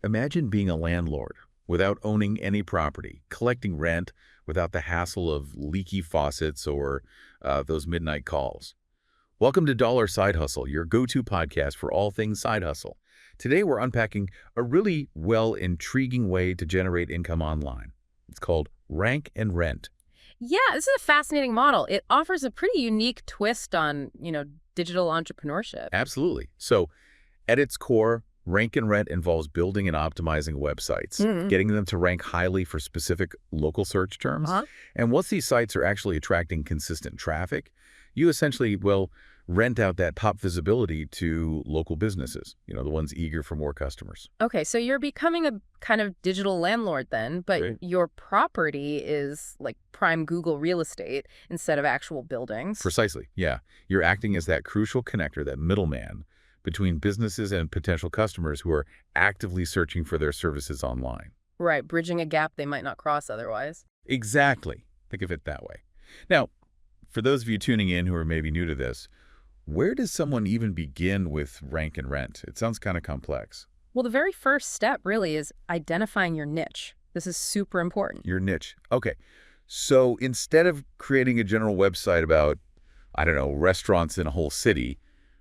Imagine being a landlord without owning any property, collecting rent without the hassle of leaky faucets or those midnight calls. Welcome to Dollar Side Hustle, your go-to podcast for all things side hustle. Today we're unpacking a really intriguing way to generate income online. It's called rank and rent. Yeah, this is a fascinating model. It offers a pretty unique twist on, digital entrepreneurship. Absolutely. So at its core, rank and rent involves building and optimizing websites, Mm. getting them to rank highly for specific local search terms. Uh-huh. And once these sites are actually attracting consistent traffic, you essentially will rent out that top visibility to local businesses, the ones eager for more customers. Okay, so you're becoming a kind of digital landlord then, but Right. your property is like prime Google real estate instead of actual buildings. Precisely, yeah. You're acting as that crucial connector, that middleman between businesses and potential customers who are actively searching for their services online. Right, bridging a gap they might not cross otherwise. Exactly. Think of it that way. Now, for those of you tuning in who are maybe new to this, where does someone even begin with rank and rent? It sounds kind of complex. Well, the very first step really is identifying your niche. This is super important. Your niche. Okay. So instead of creating a general website about, I don't know, restaurants in a whole city,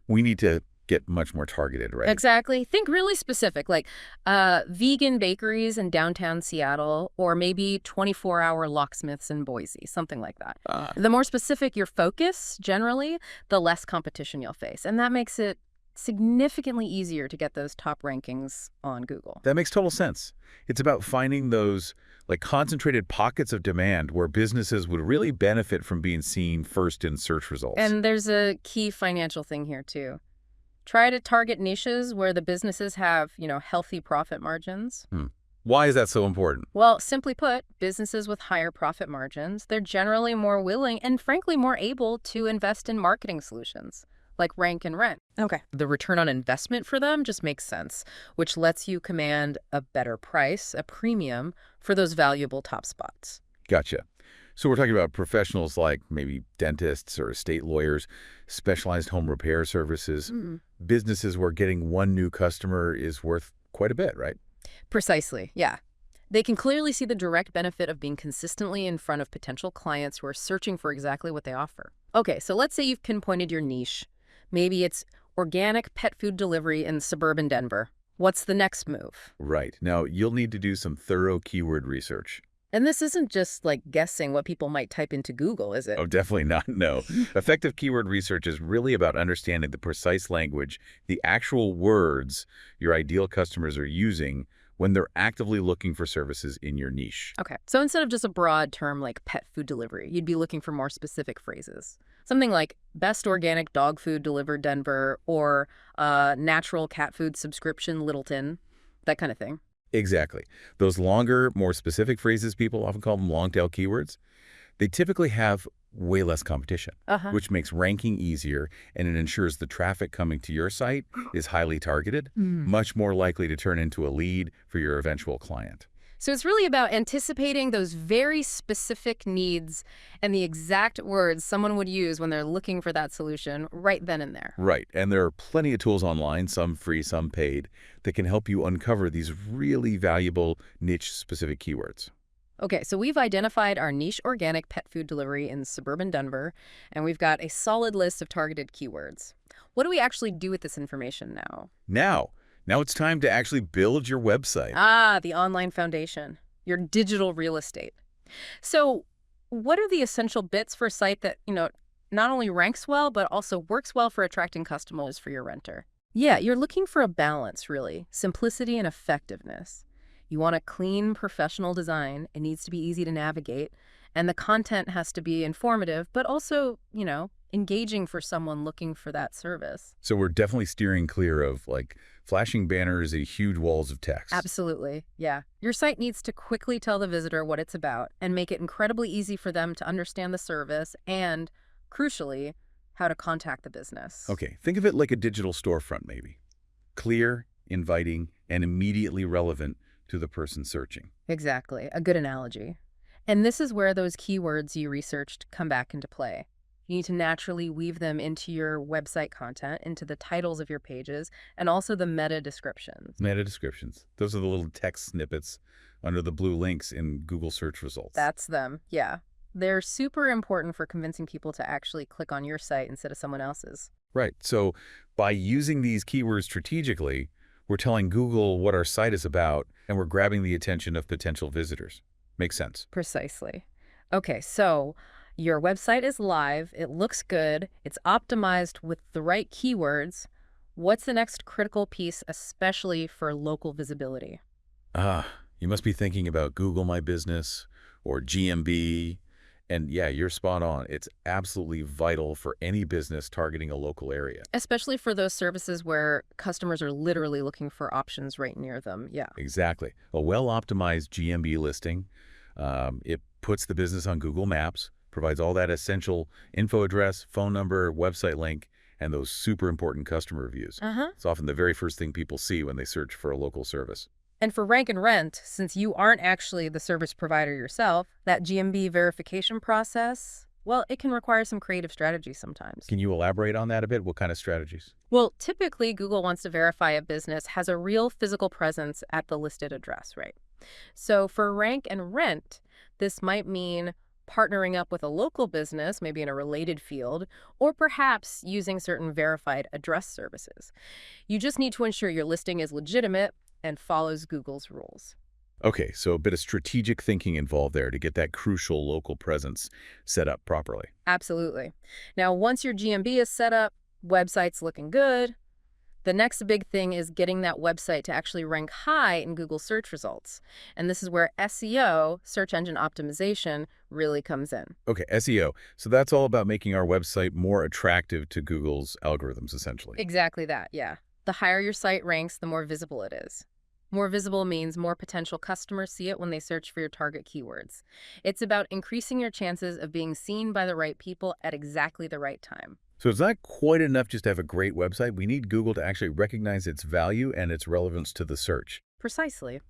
we need to get much more targeted, right? Exactly. Think really specific, like vegan bakeries in downtown Seattle, or maybe 24-hour locksmiths in Boise, something like that. The more specific your focus, generally, the less competition you'll face. And that makes it significantly easier to get those top rankings on Google. That makes total sense. It's about finding those concentrated pockets of demand where businesses would really benefit from being seen first in search results. And there's a key financial thing here, too. Try to target niches where the businesses have, healthy profit margins. Why is that so important? Well, simply put, businesses with higher profit margins, they're generally more willing and frankly more able to invest in marketing solutions like rank and rent. Okay. The return on investment for them just makes sense, which lets you command a better price, a premium, for those valuable top spots. Gotcha. So we're talking about professionals like maybe dentists or estate lawyers, specialized home repair services, businesses where getting one new customer is worth quite a bit, right? Precisely, yeah. They can clearly see the direct benefit of being consistently in front of potential clients who are searching for exactly what they offer. Okay, so let's say you've pinpointed your niche. Maybe it's organic pet food delivery in suburban Denver. What's the next move? Right. Now, you'll need to do some thorough keyword research. And this isn't just like guessing what people might type into Google, is it? Oh, definitely not. No. Effective keyword research is really about understanding the precise language, the actual words your ideal customers are using when they're actively looking for services in your niche. Okay, so instead of just a broad term like pet food delivery, you'd be looking for more specific phrases. Something like best organic dog food delivered Denver, or natural cat food subscription Littleton, that kind of thing. Exactly. Those longer, more specific phrases, people often call them long-tail keywords, they typically have way less competition, which makes ranking easier, and it ensures the traffic coming to your site is highly targeted, much more likely to turn into a lead for your eventual client. So it's really about anticipating those very specific needs and the exact words someone would use when they're looking for that solution right then and there. Right. And there are plenty of tools online, some free, some paid, that can help you uncover these really valuable niche-specific keywords. Okay, so we've identified our niche organic pet food delivery in suburban Denver, and we've got a solid list of targeted keywords. What do we actually do with this information now? Now it's time to actually build your website. The online foundation, your digital real estate. So what are the essential bits for a site that, not only ranks well, but also works well for attracting customers for your renter? Yeah, you're looking for a balance, really. Simplicity and effectiveness. You want a clean, professional design. It needs to be easy to navigate. And the content has to be informative, but also, engaging for someone looking for that service. So we're definitely steering clear of flashing banners and huge walls of text. Absolutely, yeah. Your site needs to quickly tell the visitor what it's about and make it incredibly easy for them to understand the service and, crucially, how to contact the business. Okay, think of it like a digital storefront maybe. Clear, inviting, and immediately relevant to the person searching. Exactly, a good analogy. And this is where those keywords you researched come back into play. You need to naturally weave them into your website content, into the titles of your pages, and also the meta descriptions. Meta descriptions. Those are the little text snippets under the blue links in Google search results. That's them, yeah. They're super important for convincing people to actually click on your site instead of someone else's. Right. So by using these keywords strategically, we're telling Google what our site is about, and we're grabbing the attention of potential visitors. Makes sense. Precisely. Okay, so your website is live, it looks good, it's optimized with the right keywords. What's the next critical piece, especially for local visibility? You must be thinking about Google My Business or GMB. And yeah, you're spot on. It's absolutely vital for any business targeting a local area. Especially for those services where customers are literally looking for options right near them. Yeah. Exactly. A well-optimized GMB listing, it puts the business on Google Maps, provides all that essential info address, phone number, website link, and those super important customer reviews. It's often the very first thing people see when they search for a local service. And for rank and rent, since you aren't actually the service provider yourself, that GMB verification process, well, it can require some creative strategy sometimes. Can you elaborate on that a bit? What kind of strategies? Well, typically, Google wants to verify a business has a real physical presence at the listed address, right? So for rank and rent, this might mean partnering up with a local business, maybe in a related field, or perhaps using certain verified address services. You just need to ensure your listing is legitimate and follows Google's rules. Okay, so a bit of strategic thinking involved there to get that crucial local presence set up properly. Absolutely. Now, once your GMB is set up, website's looking good, the next big thing is getting that website to actually rank high in Google search results. And this is where SEO, search engine optimization, really comes in. Okay, SEO. So that's all about making our website more attractive to Google's algorithms, essentially. Exactly that, yeah. The higher your site ranks, the more visible it is. More visible means more potential customers see it when they search for your target keywords. It's about increasing your chances of being seen by the right people at exactly the right time. So it's not quite enough just to have a great website. We need Google to actually recognize its value and its relevance to the search. Precisely.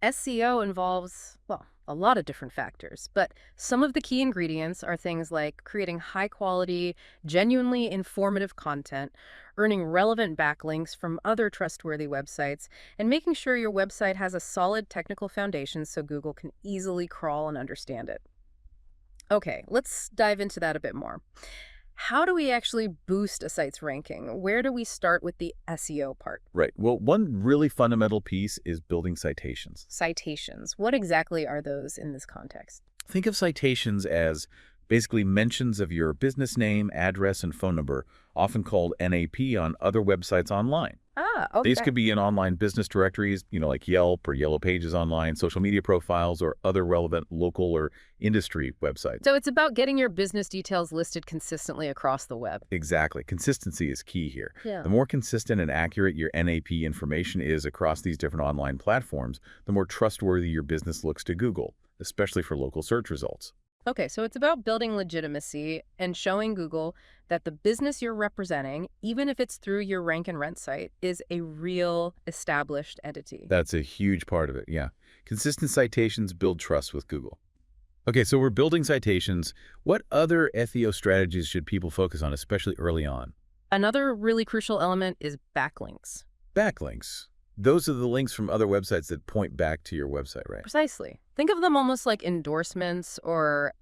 SEO involves, well, a lot of different factors, but some of the key ingredients are things like creating high-quality, genuinely informative content, earning relevant backlinks from other trustworthy websites, and making sure your website has a solid technical foundation so Google can easily crawl and understand it. Okay, let's dive into that a bit more. How do we actually boost a site's ranking? Where do we start with the SEO part? Right. Well, one really fundamental piece is building citations. Citations. What exactly are those in this context? Think of citations as basically mentions of your business name, address, and phone number, often called NAP on other websites online. Okay. These could be in online business directories, like Yelp or Yellow Pages online, social media profiles, or other relevant local or industry websites. So it's about getting your business details listed consistently across the web. Exactly. Consistency is key here. Yeah. The more consistent and accurate your NAP information is across these different online platforms, the more trustworthy your business looks to Google, especially for local search results. Okay, so it's about building legitimacy and showing Google that the business you're representing, even if it's through your rank and rent site, is a real established entity. That's a huge part of it, yeah. Consistent citations build trust with Google. Okay, so we're building citations. What other SEO strategies should people focus on, especially early on? Another really crucial element is backlinks. Backlinks. Those are the links from other websites that point back to your website, right? Precisely. Think of them almost like endorsements or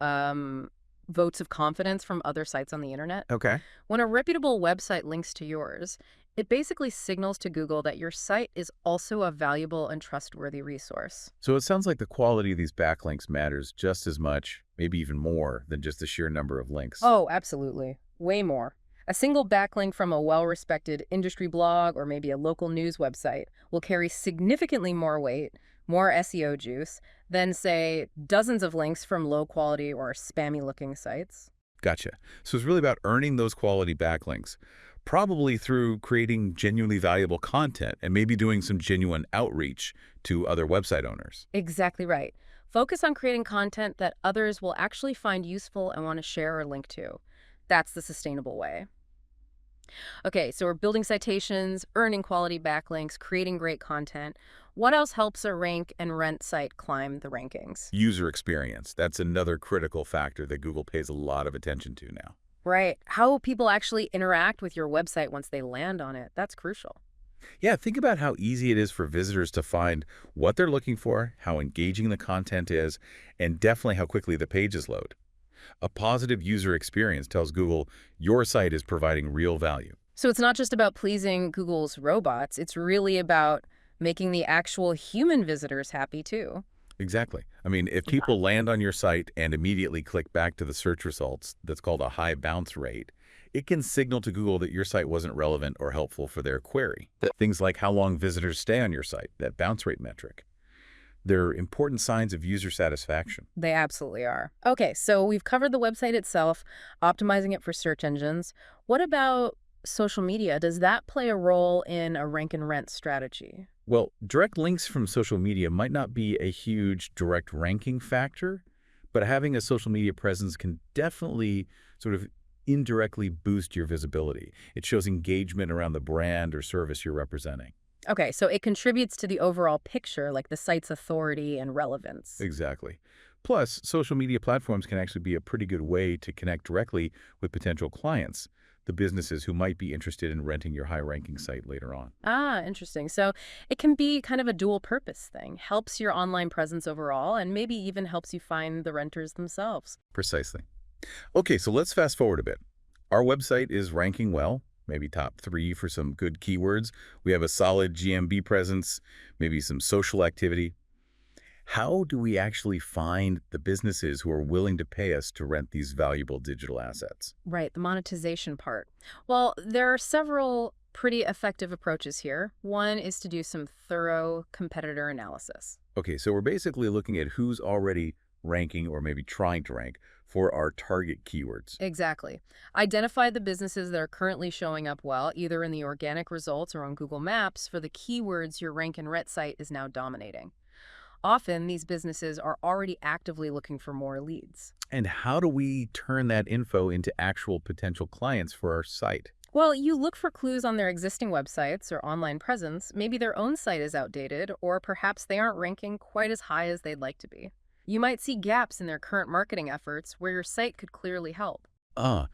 votes of confidence from other sites on the internet. Okay. When a reputable website links to yours, it basically signals to Google that your site is also a valuable and trustworthy resource. So it sounds like the quality of these backlinks matters just as much, maybe even more, than just the sheer number of links. Oh, absolutely. Way more. A single backlink from a well-respected industry blog or maybe a local news website will carry significantly more weight, more SEO juice, than, say, dozens of links from low-quality or spammy-looking sites. Gotcha. So it's really about earning those quality backlinks, probably through creating genuinely valuable content and maybe doing some genuine outreach to other website owners. Exactly right. Focus on creating content that others will actually find useful and want to share or link to. That's the sustainable way. Okay, so we're building citations, earning quality backlinks, creating great content. What else helps a rank and rent site climb the rankings? User experience. That's another critical factor that Google pays a lot of attention to now. Right. How people actually interact with your website once they land on it. That's crucial. Yeah, think about how easy it is for visitors to find what they're looking for, how engaging the content is, and definitely how quickly the pages load. A positive user experience tells Google your site is providing real value. So it's not just about pleasing Google's robots, it's really about making the actual human visitors happy too. Exactly. I mean, if people land on your site and immediately click back to the search results, that's called a high bounce rate, it can signal to Google that your site wasn't relevant or helpful for their query. Things like how long visitors stay on your site, that bounce rate metric. They're important signs of user satisfaction. They absolutely are. Okay, so we've covered the website itself, optimizing it for search engines. What about social media? Does that play a role in a rank and rent strategy? Well, direct links from social media might not be a huge direct ranking factor, but having a social media presence can definitely sort of indirectly boost your visibility. It shows engagement around the brand or service you're representing. Okay, so it contributes to the overall picture, like the site's authority and relevance. Exactly. Plus, social media platforms can actually be a pretty good way to connect directly with potential clients, the businesses who might be interested in renting your high-ranking site later on. Ah, interesting. So it can be kind of a dual purpose thing. Helps your online presence overall, and maybe even helps you find the renters themselves. Precisely. Okay, so let's fast forward a bit. Our website is ranking well, maybe top 3 for some good keywords. We have a solid GMB presence, maybe some social activity. How do we actually find the businesses who are willing to pay us to rent these valuable digital assets? Right, the monetization part. Well, there are several pretty effective approaches here. One is to do some thorough competitor analysis. Okay, so we're basically looking at who's already ranking or maybe trying to rank for our target keywords. Exactly. Identify the businesses that are currently showing up well, either in the organic results or on Google Maps, for the keywords your rank and rent site is now dominating. Often, these businesses are already actively looking for more leads. And how do we turn that info into actual potential clients for our site? Well, you look for clues on their existing websites or online presence. Maybe their own site is outdated, or perhaps they aren't ranking quite as high as they'd like to be. You might see gaps in their current marketing efforts where your site could clearly help.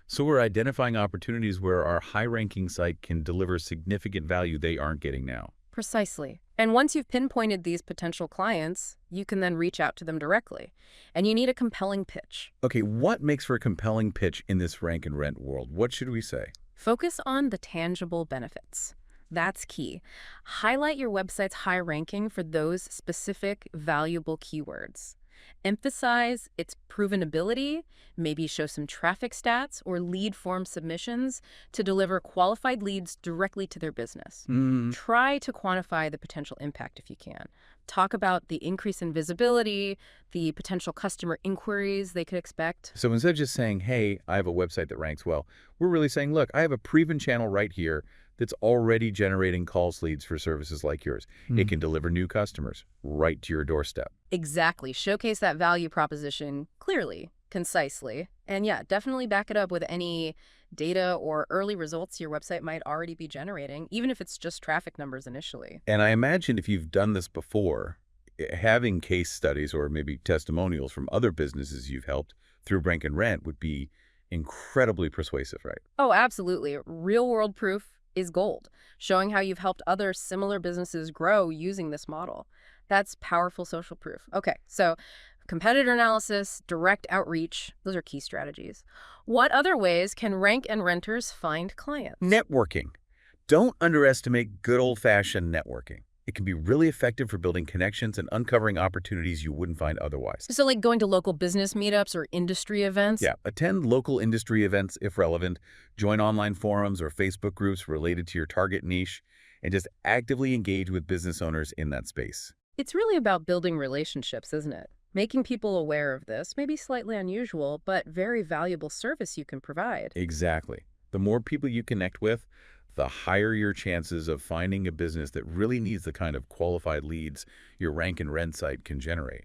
So we're identifying opportunities where our high-ranking site can deliver significant value they aren't getting now. Precisely. And once you've pinpointed these potential clients, you can then reach out to them directly. And you need a compelling pitch. Okay, what makes for a compelling pitch in this rank and rent world? What should we say? Focus on the tangible benefits. That's key. Highlight your website's high ranking for those specific valuable keywords. Emphasize its proven ability, maybe show some traffic stats or lead form submissions to deliver qualified leads directly to their business. Try to quantify the potential impact if you can. Talk about the increase in visibility, the potential customer inquiries they could expect. So instead of just saying, hey, I have a website that ranks well, we're really saying, look, I have a proven channel right here that's already generating calls leads for services like yours. It can deliver new customers right to your doorstep. Exactly. Showcase that value proposition clearly, concisely, and yeah, definitely back it up with any data or early results your website might already be generating, even if it's just traffic numbers initially. And I imagine if you've done this before, having case studies or maybe testimonials from other businesses you've helped through Rank and Rent would be incredibly persuasive, right? Oh, absolutely. Real-world proof is gold, showing how you've helped other similar businesses grow using this model. That's powerful social proof. Okay, so competitor analysis, direct outreach, those are key strategies. What other ways can rank and renters find clients? Networking. Don't underestimate good old-fashioned networking. It can be really effective for building connections and uncovering opportunities you wouldn't find otherwise. So like going to local business meetups or industry events? Yeah, attend local industry events if relevant, join online forums or Facebook groups related to your target niche, and just actively engage with business owners in that space. It's really about building relationships, isn't it? Making people aware of this, maybe slightly unusual, but very valuable service you can provide. Exactly. The more people you connect with, the higher your chances of finding a business that really needs the kind of qualified leads your rank and rent site can generate.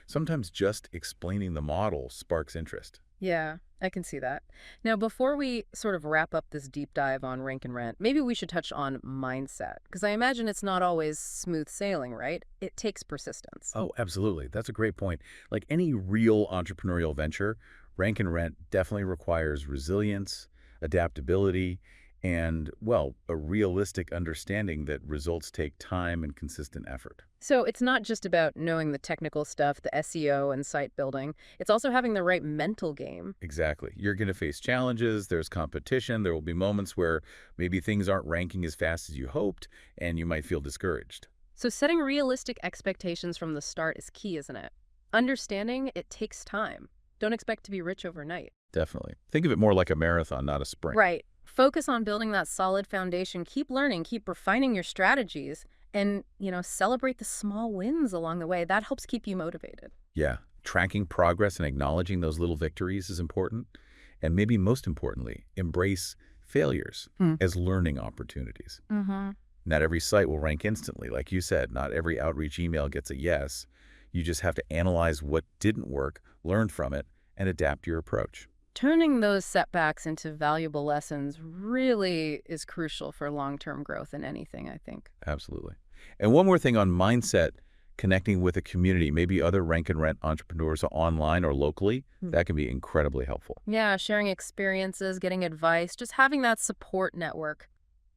Sometimes just explaining the model sparks interest. Yeah, I can see that. Now, before we sort of wrap up this deep dive on rank and rent, maybe we should touch on mindset, because I imagine it's not always smooth sailing, right? It takes persistence. Oh, absolutely. That's a great point. Like any real entrepreneurial venture, Rank and rent definitely requires resilience, adaptability, and, well, a realistic understanding that results take time and consistent effort. So it's not just about knowing the technical stuff, the SEO and site building. It's also having the right mental game. Exactly. You're going to face challenges, there's competition, there will be moments where maybe things aren't ranking as fast as you hoped, and you might feel discouraged. So setting realistic expectations from the start is key, isn't it? Understanding it takes time. Don't expect to be rich overnight. Definitely. Think of it more like a marathon, not a sprint. Right. Focus on building that solid foundation. Keep learning, keep refining your strategies, and, celebrate the small wins along the way. That helps keep you motivated. Yeah. Tracking progress and acknowledging those little victories is important. And maybe most importantly, embrace failures as learning opportunities. Mm-hmm. Not every site will rank instantly. Like you said, not every outreach email gets a yes. You just have to analyze what didn't work, learn from it, and adapt your approach. Turning those setbacks into valuable lessons really is crucial for long-term growth in anything, I think. Absolutely. And one more thing on mindset, connecting with a community, maybe other rank and rent entrepreneurs online or locally, that can be incredibly helpful. Yeah, sharing experiences, getting advice, just having that support network.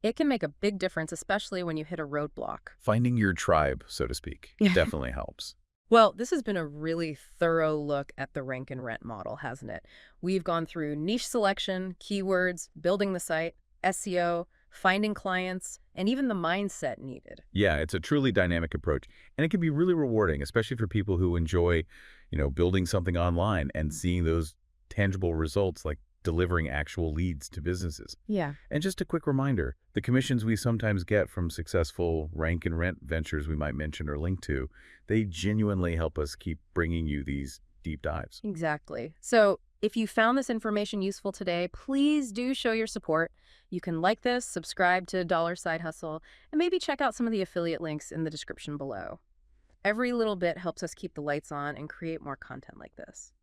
It can make a big difference, especially when you hit a roadblock. Finding your tribe, so to speak, Yeah. definitely helps. Well, this has been a really thorough look at the rank and rent model, hasn't it? We've gone through niche selection, keywords, building the site, SEO, finding clients, and even the mindset needed. Yeah, it's a truly dynamic approach, and it can be really rewarding, especially for people who enjoy, building something online and seeing those tangible results like delivering actual leads to businesses. Yeah. And just a quick reminder, the commissions we sometimes get from successful rank and rent ventures we might mention or link to, they genuinely help us keep bringing you these deep dives. Exactly. So if you found this information useful today, please do show your support. You can like this, subscribe to Dollar Side Hustle, and maybe check out some of the affiliate links in the description below. Every little bit helps us keep the lights on and create more content like this.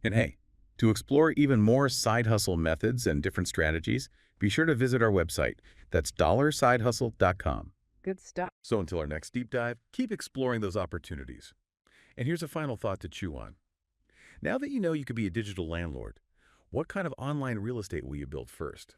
And hey, to explore even more side hustle methods and different strategies, be sure to visit our website. That's dollarsidehustle.com. Good stuff. So until our next deep dive, keep exploring those opportunities. And here's a final thought to chew on. Now that you know you could be a digital landlord, what kind of online real estate will you build first?